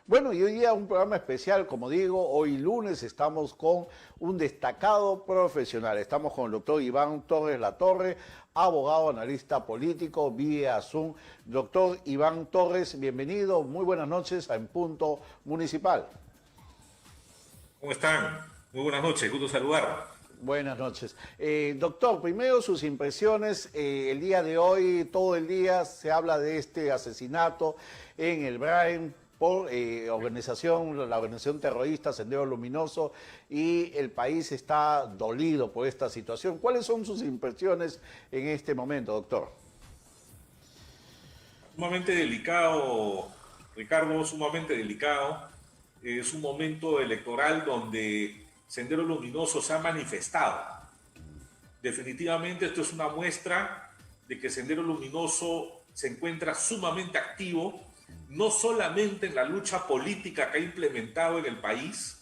Bueno, y hoy día un programa especial, como digo, hoy lunes estamos con un destacado profesional. Estamos con el doctor Iván Torres Latorre, abogado, analista político, vía Zoom. Doctor Iván Torres, bienvenido, muy buenas noches a En Punto Municipal. ¿Cómo están? Muy buenas noches, gusto saludar. Buenas noches. Doctor, primero sus impresiones. El día de hoy, todo el día, se habla de este asesinato en el Brain por la organización terrorista Sendero Luminoso, y el país está dolido por esta situación. ¿Cuáles son sus impresiones en este momento, doctor? Sumamente delicado, Ricardo, sumamente delicado. Es un momento electoral donde Sendero Luminoso se ha manifestado. Definitivamente esto es una muestra de que Sendero Luminoso se encuentra sumamente activo, no solamente en la lucha política que ha implementado en el país,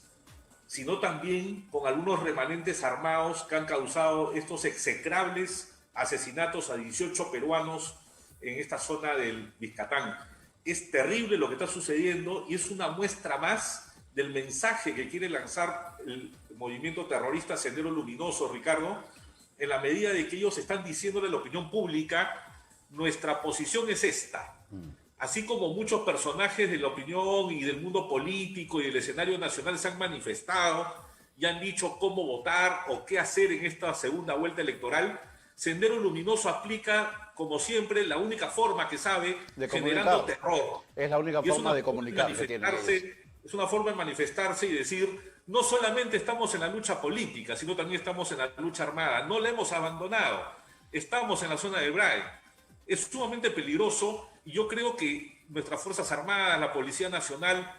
sino también con algunos remanentes armados que han causado estos execrables asesinatos a 18 peruanos en esta zona del Biscatán. Es terrible lo que está sucediendo y es una muestra más del mensaje que quiere lanzar el movimiento terrorista Sendero Luminoso, Ricardo, en la medida de que ellos están diciéndole a la opinión pública: nuestra posición es esta. Así como muchos personajes de la opinión y del mundo político y del escenario nacional se han manifestado y han dicho cómo votar o qué hacer en esta segunda vuelta electoral, Sendero Luminoso aplica, como siempre, la única forma que sabe, De generando comunicar. terror. Es la única Y es forma una de forma de comunicar que tienen ellos. es una forma de manifestarse y decir: no solamente estamos en la lucha política, sino también estamos en la lucha armada. No la hemos abandonado. Estamos en la zona de Brae. Es sumamente peligroso y yo creo que nuestras Fuerzas Armadas, la Policía Nacional,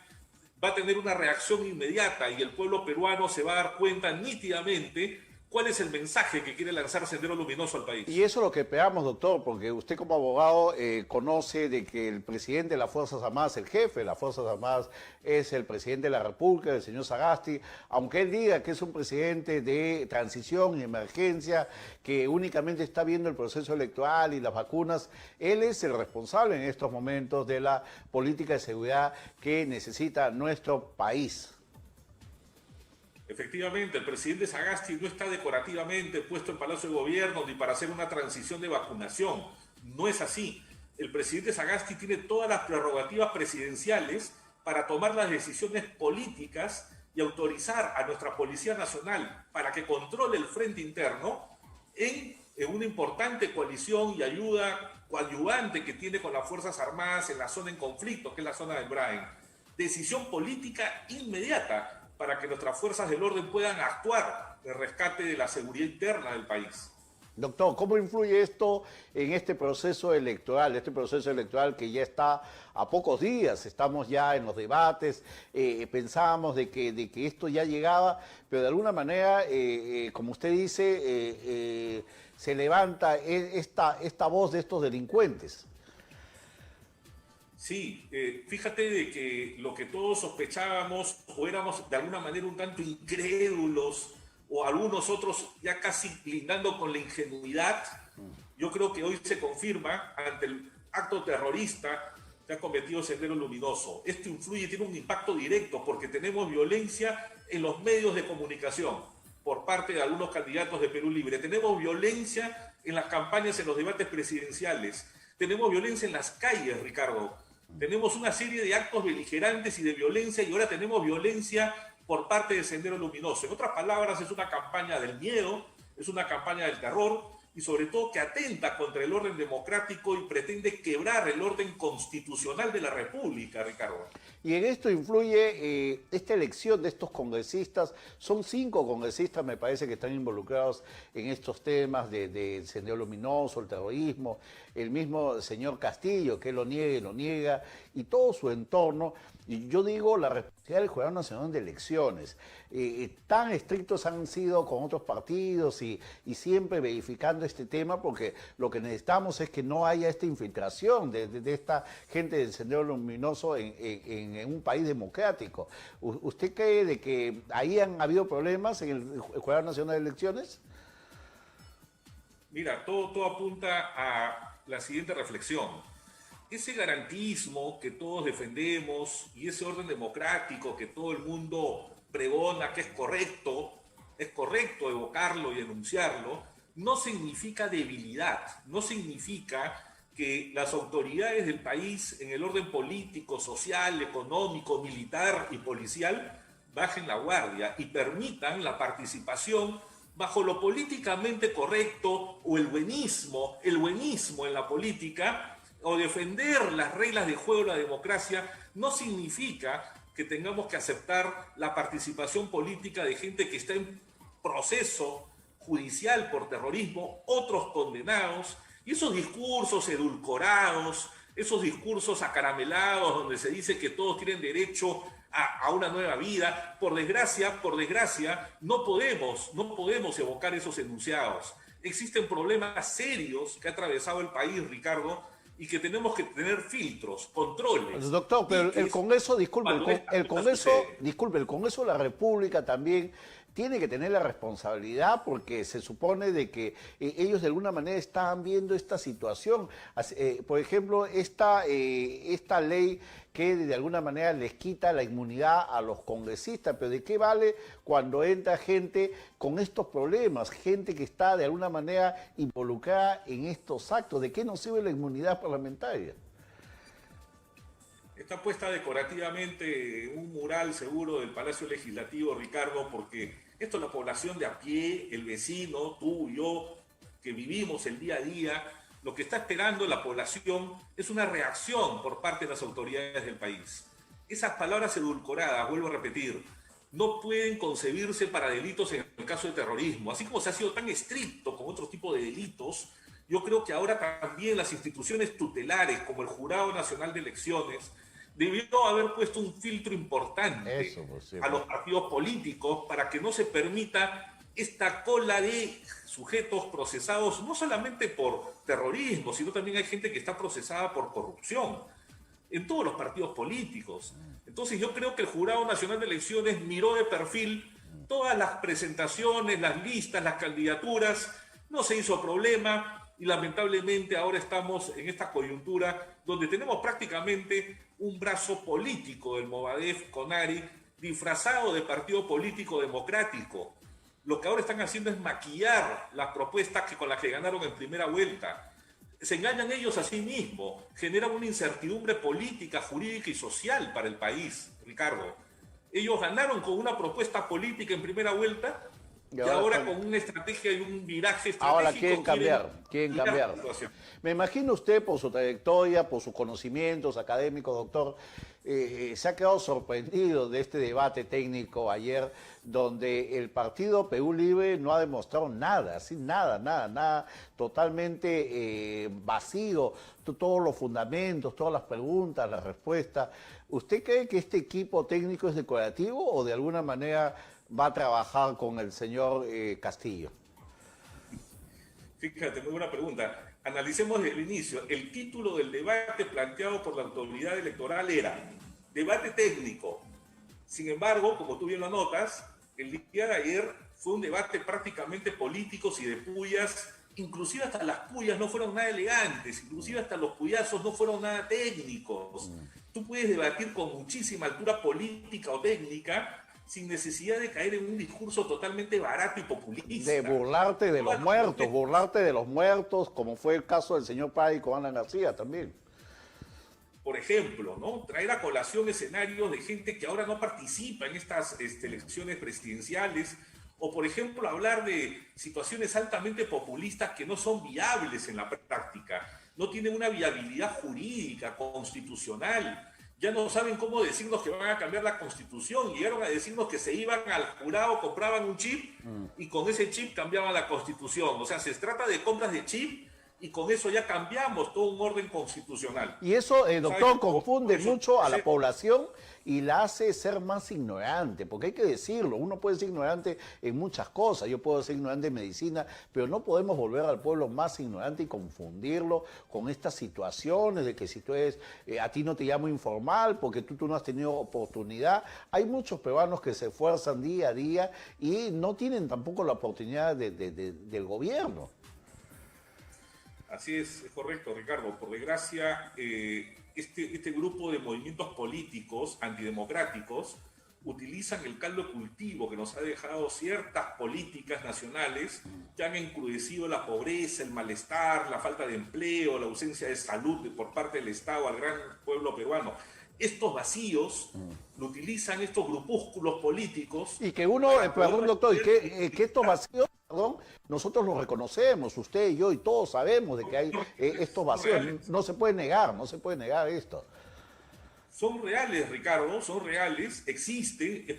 va a tener una reacción inmediata y el pueblo peruano se va a dar cuenta nítidamente cuál es el mensaje que quiere lanzar Sendero Luminoso al país. Y eso es lo que esperamos, doctor, porque usted como abogado conoce de que el presidente de las Fuerzas Armadas, el jefe de las Fuerzas Armadas, es el presidente de la República, el señor Sagasti. Aunque él diga que es un presidente de transición y emergencia, que únicamente está viendo el proceso electoral y las vacunas, él es el responsable en estos momentos de la política de seguridad que necesita nuestro país. Efectivamente, el presidente Sagasti no está decorativamente puesto en Palacio de Gobierno ni para hacer una transición de vacunación. No es así. El presidente Sagasti tiene todas las prerrogativas presidenciales para tomar las decisiones políticas y autorizar a nuestra Policía Nacional para que controle el frente interno en una importante coalición y ayuda coadyuvante que tiene con las Fuerzas Armadas en la zona en conflicto, que es la zona del Brain. Decisión política inmediata para que nuestras fuerzas del orden puedan actuar de rescate de la seguridad interna del país. Doctor, ¿cómo influye esto en este proceso electoral? Este proceso electoral que ya está a pocos días, estamos ya en los debates, pensábamos de que esto ya llegaba, pero de alguna manera, como usted dice, se levanta esta voz de estos delincuentes. Sí, fíjate de que lo que todos sospechábamos o éramos de alguna manera un tanto incrédulos o algunos otros ya casi lindando con la ingenuidad, yo creo que hoy se confirma ante el acto terrorista que ha cometido Sendero Luminoso. Esto influye, tiene un impacto directo porque tenemos violencia en los medios de comunicación por parte de algunos candidatos de Perú Libre. Tenemos violencia en las campañas, en los debates presidenciales. Tenemos violencia en las calles, Ricardo. Tenemos una serie de actos beligerantes y de violencia, y ahora tenemos violencia por parte de Sendero Luminoso. En otras palabras, es una campaña del miedo, es una campaña del terror y sobre todo que atenta contra el orden democrático y pretende quebrar el orden constitucional de la República, Ricardo. Y en esto influye esta elección de estos congresistas. Son 5 congresistas, me parece, que están involucrados en estos temas de Sendero Luminoso, el terrorismo, el mismo señor Castillo, que lo niega, y todo su entorno. Y yo digo, la responsabilidad del Jurado Nacional de Elecciones. Tan estrictos han sido con otros partidos y siempre verificando este tema, porque lo que necesitamos es que no haya esta infiltración de esta gente del Sendero Luminoso en un país democrático. ¿Usted cree de que ahí han habido problemas en el Jurado Nacional de Elecciones? Mira, todo apunta a la siguiente reflexión. ese garantismo que todos defendemos y ese orden democrático que todo el mundo pregona que es correcto evocarlo y enunciarlo, no significa debilidad, no significa que las autoridades del país en el orden político, social, económico, militar y policial bajen la guardia y permitan la participación bajo lo políticamente correcto o el buenismo en la política o defender las reglas de juego de la democracia no significa que tengamos que aceptar la participación política de gente que está en proceso judicial por terrorismo, otros condenados, y esos discursos edulcorados, esos discursos acaramelados donde se dice que todos tienen derecho a una nueva vida, por desgracia, no podemos evocar esos enunciados. Existen problemas serios que ha atravesado el país, Ricardo, y que tenemos que tener filtros, controles. Doctor, pero el Congreso, disculpe, el Congreso de la República también tiene que tener la responsabilidad porque se supone de que ellos de alguna manera están viendo esta situación. Por ejemplo, esta ley que de alguna manera les quita la inmunidad a los congresistas, pero ¿de qué vale cuando entra gente con estos problemas, gente que está de alguna manera involucrada en estos actos? ¿De qué nos sirve la inmunidad parlamentaria? Está puesta decorativamente un mural seguro del Palacio Legislativo, Ricardo, porque esto es la población de a pie, el vecino, tú, yo, que vivimos el día a día. Lo que está esperando la población es una reacción por parte de las autoridades del país. Esas palabras edulcoradas, vuelvo a repetir, no pueden concebirse para delitos en el caso de terrorismo. Así como se ha sido tan estricto con otros tipos de delitos, yo creo que ahora también las instituciones tutelares, como el Jurado Nacional de Elecciones, debió haber puesto un filtro importante a los partidos políticos para que no se permita esta cola de sujetos procesados no solamente por terrorismo, sino también hay gente que está procesada por corrupción en todos los partidos políticos. Entonces yo creo que el Jurado Nacional de Elecciones miró de perfil todas las presentaciones, las listas, las candidaturas, no se hizo problema y lamentablemente ahora estamos en esta coyuntura donde tenemos prácticamente un brazo político del Movadef, CONARI, disfrazado de partido político democrático. Lo que ahora están haciendo es maquillar las propuestas con las que ganaron en primera vuelta. Se engañan ellos a sí mismos, generan una incertidumbre política, jurídica y social para el país, Ricardo. Ellos ganaron con una propuesta política en primera vuelta y ahora con una estrategia y un viraje estratégico. Ahora quieren cambiar. Me imagino usted, por su trayectoria, por sus conocimientos académicos, doctor, se ha quedado sorprendido de este debate técnico ayer, donde el partido Perú Libre no ha demostrado nada, nada, totalmente vacío, todos los fundamentos, todas las preguntas, las respuestas. ¿Usted cree que este equipo técnico es decorativo o de alguna manera va a trabajar con el señor Castillo? Fíjate, muy buena pregunta. Analicemos desde el inicio. El título del debate planteado por la autoridad electoral era debate técnico. Sin embargo, como tú bien lo notas, el día de ayer fue un debate prácticamente político y de pullas. Inclusive hasta las pullas no fueron nada elegantes, inclusive hasta los puyazos no fueron nada técnicos. Tú puedes debatir con muchísima altura política o técnica sin necesidad de caer en un discurso totalmente barato y populista. De burlarte de los muertos, como fue el caso del señor Páez con Ana García también. Por ejemplo, ¿no? Traer a colación escenarios de gente que ahora no participa en estas elecciones presidenciales, o por ejemplo hablar de situaciones altamente populistas que no son viables en la práctica, no tienen una viabilidad jurídica, constitucional. Ya no saben cómo decirnos que van a cambiar la Constitución. Llegaron a decirnos que se iban al jurado, compraban un chip y con ese chip cambiaban la Constitución. O sea, se trata de compras de chip y con eso ya cambiamos todo un orden constitucional. Y eso, doctor, confunde mucho a la población y la hace ser más ignorante, porque hay que decirlo, uno puede ser ignorante en muchas cosas, yo puedo ser ignorante en medicina, pero no podemos volver al pueblo más ignorante y confundirlo con estas situaciones de que si tú eres, a ti no te llamo informal porque tú no has tenido oportunidad. Hay muchos peruanos que se esfuerzan día a día y no tienen tampoco la oportunidad del gobierno. Así es correcto, Ricardo. Por desgracia, este grupo de movimientos políticos antidemocráticos utilizan el caldo de cultivo que nos ha dejado ciertas políticas nacionales que han encrudecido la pobreza, el malestar, la falta de empleo, la ausencia de salud por parte del Estado al gran pueblo peruano. Estos vacíos lo utilizan estos grupúsculos políticos. Y que uno, perdón doctor, que estos vacíos, perdón, nosotros los reconocemos, usted y yo y todos sabemos de que hay estos vacíos, no se puede negar, no se puede negar esto. Son reales, Ricardo, son reales, existen, es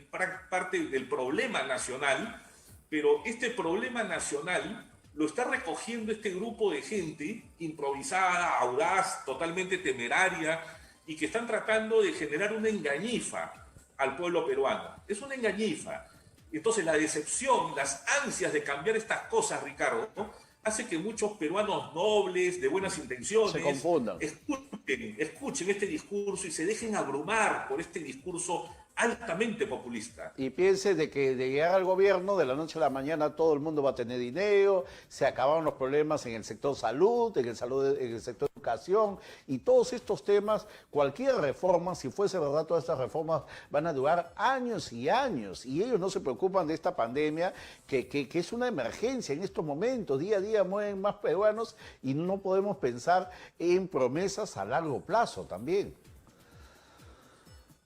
parte del problema nacional, pero este problema nacional lo está recogiendo este grupo de gente improvisada, audaz, totalmente temeraria, y que están tratando de generar una engañifa al pueblo peruano. Es una engañifa. Entonces la decepción, las ansias de cambiar estas cosas, Ricardo, ¿no?, hace que muchos peruanos nobles, de buenas intenciones, se confundan, escuchen este discurso y se dejen abrumar por este discurso altamente populista. Y piense de que de llegar al gobierno, de la noche a la mañana todo el mundo va a tener dinero, se acabaron los problemas en el sector salud, en el sector educación, y todos estos temas, cualquier reforma, si fuese verdad, todas estas reformas van a durar años y años, y ellos no se preocupan de esta pandemia, que es una emergencia en estos momentos. Día a día mueren más peruanos y no podemos pensar en promesas a largo plazo también.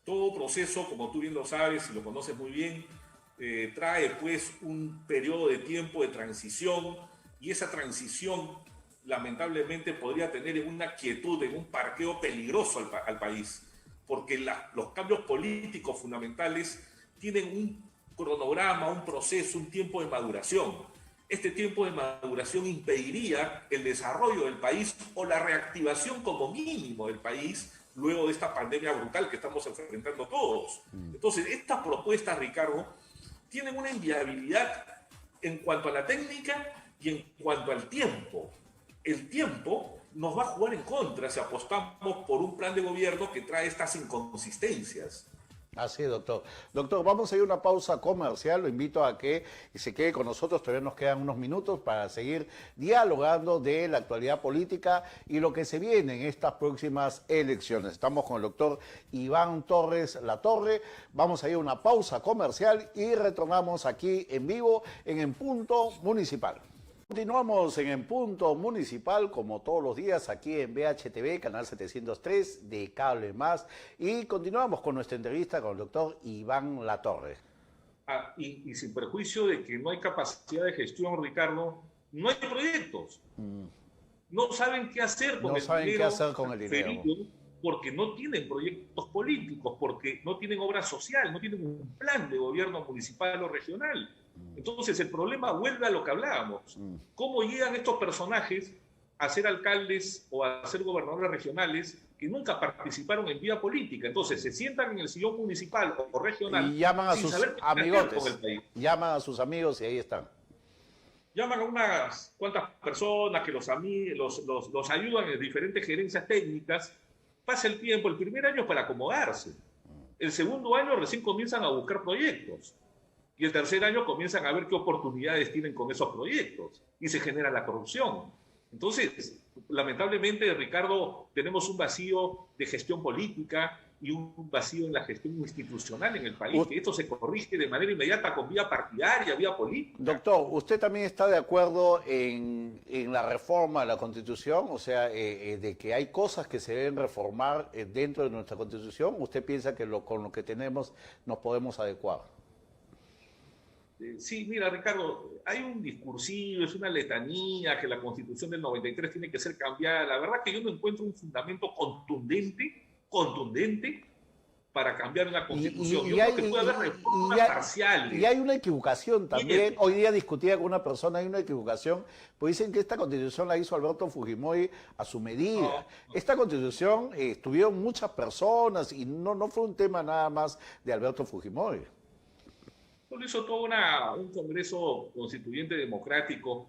Todo proceso, como tú bien lo sabes y lo conoces muy bien, trae pues un periodo de tiempo de transición, y esa transición lamentablemente podría tener una quietud, en un parqueo peligroso al país, porque los cambios políticos fundamentales tienen un cronograma, un proceso, un tiempo de maduración. Este tiempo de maduración impediría el desarrollo del país o la reactivación como mínimo del país luego de esta pandemia brutal que estamos enfrentando todos. Entonces, estas propuestas, Ricardo, tienen una inviabilidad en cuanto a la técnica y en cuanto al tiempo. El tiempo nos va a jugar en contra si apostamos por un plan de gobierno que trae estas inconsistencias. Así es, doctor. Doctor, vamos a ir a una pausa comercial. Lo invito a que se quede con nosotros. Todavía nos quedan unos minutos para seguir dialogando de la actualidad política y lo que se viene en estas próximas elecciones. Estamos con el doctor Iván Torres Latorre. Vamos a ir a una pausa comercial y retornamos aquí en vivo en Punto Municipal. Continuamos en Punto Municipal, como todos los días, aquí en BHTV, canal 703 de Cable Más, y continuamos con nuestra entrevista con el doctor Iván Latorre. Y sin perjuicio de que no hay capacidad de gestión, Ricardo, no hay proyectos. No saben qué hacer con el dinero. Porque no tienen proyectos políticos, porque no tienen obra social, no tienen un plan de gobierno municipal o regional. Entonces el problema vuelve a lo que hablábamos. ¿Cómo llegan estos personajes a ser alcaldes o a ser gobernadores regionales que nunca participaron en vida política? Entonces se sientan en el sillón municipal o regional y llaman a sin sus saber qué amigotes, con el país. Llaman a sus amigos y ahí están. Llaman a unas cuantas personas que los ayudan en diferentes gerencias técnicas. Pasa el tiempo, el primer año es para acomodarse. El segundo año recién comienzan a buscar proyectos. Y el tercer año comienzan a ver qué oportunidades tienen con esos proyectos. Y se genera la corrupción. Entonces, lamentablemente, Ricardo, tenemos un vacío de gestión política y un vacío en la gestión institucional en el país. Que esto se corrige de manera inmediata con vía partidaria, vía política. Doctor, ¿usted también está de acuerdo en la reforma de la Constitución? O sea, de que hay cosas que se deben reformar dentro de nuestra Constitución. ¿Usted piensa que con lo que tenemos nos podemos adecuar? Sí, mira, Ricardo, hay un discursivo, es una letanía que la Constitución del 93 tiene que ser cambiada. La verdad que yo no encuentro un fundamento contundente para cambiar una Constitución. Yo creo que puede haber reformas parciales. Y hay una equivocación también. Hoy día discutía con una persona, hay una equivocación, pues dicen que esta Constitución la hizo Alberto Fujimori a su medida. Esta Constitución estuvieron muchas personas y no fue un tema nada más de Alberto Fujimori. Lo hizo todo un Congreso Constituyente democrático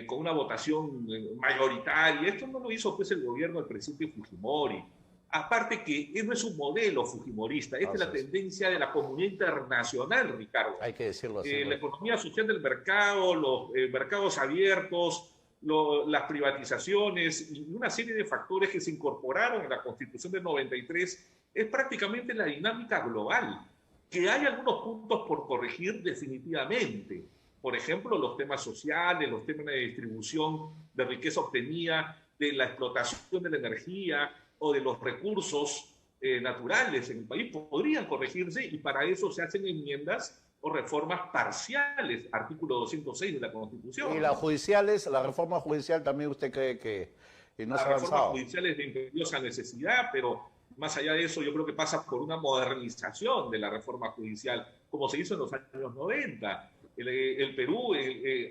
con una votación mayoritaria. Esto no lo hizo pues el gobierno del presidente Fujimori. Aparte que no es un modelo fujimorista, esta es la tendencia de la comunidad internacional, Ricardo. Hay que decirlo así. La economía social del mercado, los mercados abiertos, las privatizaciones y una serie de factores que se incorporaron en la Constitución del 93, es prácticamente la dinámica global. Que hay algunos puntos por corregir definitivamente. Por ejemplo, los temas sociales, los temas de distribución de riqueza obtenida, de la explotación de la energía o de los recursos naturales en el país podrían corregirse, y para eso se hacen enmiendas o reformas parciales, artículo 206 de la Constitución. Y las judiciales, la reforma judicial también usted cree que no se ha avanzado. Las reformas judiciales de imperiosa necesidad, pero más allá de eso yo creo que pasa por una modernización de la reforma judicial, como se hizo en los años 90. El Perú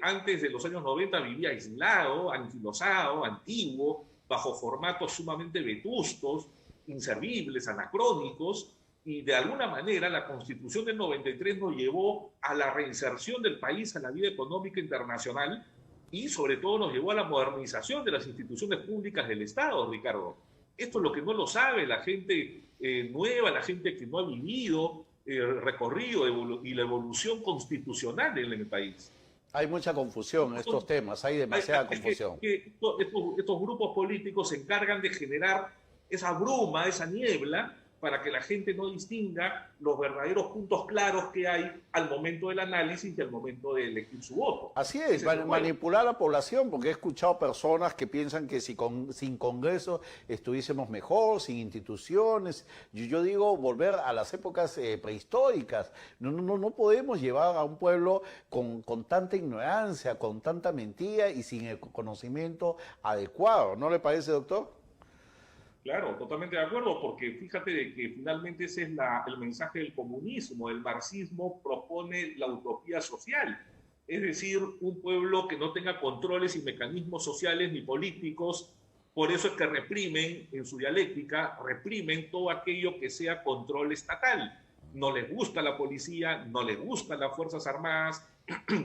antes de los años 90 vivía aislado, anquilosado, antiguo, bajo formatos sumamente vetustos, inservibles, anacrónicos, y de alguna manera la Constitución del 93 nos llevó a la reinserción del país a la vida económica internacional y sobre todo nos llevó a la modernización de las instituciones públicas del Estado, Ricardo. Esto es lo que no lo sabe la gente nueva, la gente que no ha vivido el recorrido y la evolución constitucional en el país. Hay mucha confusión en estos temas, hay demasiada confusión. Estos grupos políticos se encargan de generar esa bruma, esa niebla, para que la gente no distinga los verdaderos puntos claros que hay al momento del análisis y al momento de elegir su voto. Así es, manipular a la población, porque he escuchado personas que piensan que sin Congreso estuviésemos mejor, sin instituciones. Yo digo volver a las épocas prehistóricas. No podemos llevar a un pueblo con tanta ignorancia, con tanta mentira y sin el conocimiento adecuado. ¿No le parece, doctor? Claro, totalmente de acuerdo, porque fíjate de que finalmente ese es el mensaje del comunismo. El marxismo propone la utopía social, es decir, un pueblo que no tenga controles y mecanismos sociales ni políticos. Por eso es que reprimen, en su dialéctica, reprimen todo aquello que sea control estatal. No les gusta la policía, no les gustan las Fuerzas Armadas,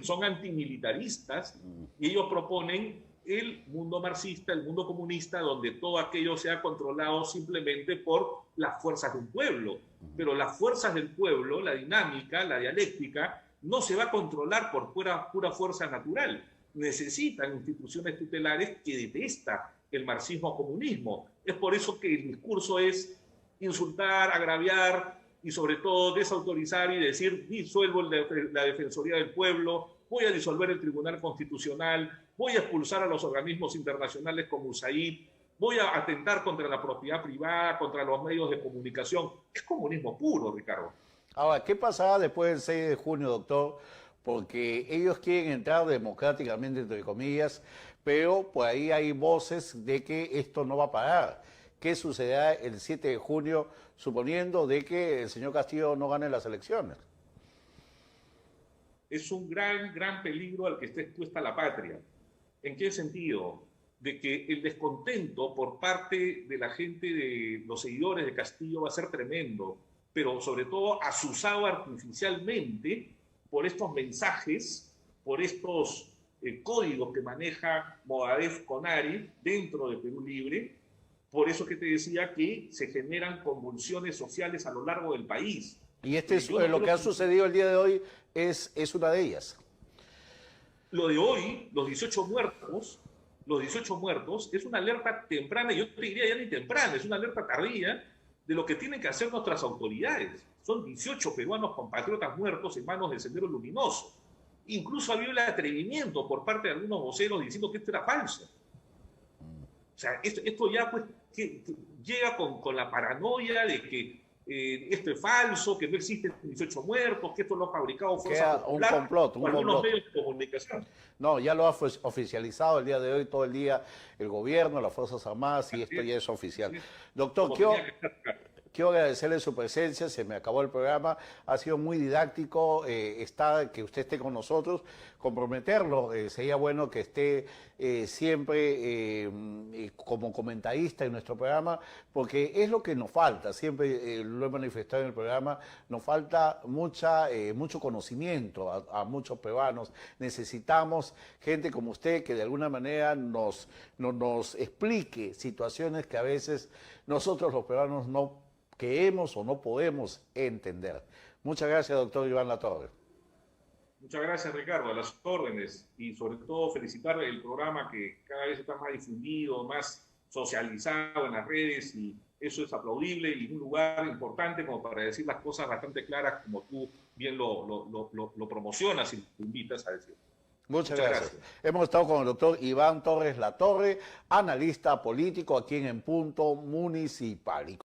son antimilitaristas, y ellos proponen el mundo marxista, el mundo comunista, donde todo aquello sea controlado simplemente por las fuerzas de un pueblo. Pero las fuerzas del pueblo, la dinámica, la dialéctica, no se va a controlar por pura fuerza natural. Necesitan instituciones tutelares que detesta el marxismo-comunismo. Es por eso que el discurso es insultar, agraviar y sobre todo desautorizar y decir: disuelvo la Defensoría del Pueblo, voy a disolver el Tribunal Constitucional, voy a expulsar a los organismos internacionales como USAID, voy a atentar contra la propiedad privada, contra los medios de comunicación. Es comunismo puro, Ricardo. Ahora, ¿qué pasará después del 6 de junio, doctor? Porque ellos quieren entrar democráticamente, entre comillas, pero por ahí hay voces de que esto no va a parar. ¿Qué sucederá el 7 de junio, suponiendo de que el señor Castillo no gane las elecciones? Es un gran peligro al que está expuesta la patria. ¿En qué sentido? De que el descontento por parte de la gente, de los seguidores de Castillo, va a ser tremendo, pero sobre todo azuzado artificialmente por estos mensajes, por estos códigos que maneja Movadef Conari dentro de Perú Libre. Por eso que te decía que se generan convulsiones sociales a lo largo del país. Y lo que ha sucedido el día de hoy es una de ellas. Lo de hoy, los 18 muertos, es una alerta temprana, yo te diría ya ni temprana, es una alerta tardía de lo que tienen que hacer nuestras autoridades. Son 18 peruanos compatriotas muertos en manos del Sendero Luminoso. Incluso había el atrevimiento por parte de algunos voceros diciendo que esto era falso. O sea, esto ya pues que llega con la paranoia de que esto es falso, que no existen 18 muertos, que esto lo ha fabricado Fuerza Popular, un complot. algunos medios de comunicación. No, ya lo ha oficializado el día de hoy, todo el día, el gobierno, las Fuerzas Armadas, y esto ya es oficial. Sí. Doctor, quiero agradecerle su presencia, se me acabó el programa, ha sido muy didáctico que usted esté con nosotros, comprometerlo, sería bueno que esté siempre como comentarista en nuestro programa, porque es lo que nos falta, siempre lo he manifestado en el programa, nos falta mucho conocimiento a muchos peruanos, necesitamos gente como usted que de alguna manera nos explique situaciones que a veces nosotros los peruanos no queremos o no podemos entender. Muchas gracias, doctor Iván Latorre. Muchas gracias, Ricardo, a las órdenes y sobre todo felicitar el programa que cada vez está más difundido, más socializado en las redes y eso es aplaudible y un lugar importante como para decir las cosas bastante claras como tú bien lo promocionas y lo invitas a decir. Muchas Muchas gracias. gracias. Hemos estado con el doctor Iván Torres Latorre, analista político aquí en Punto Municipal.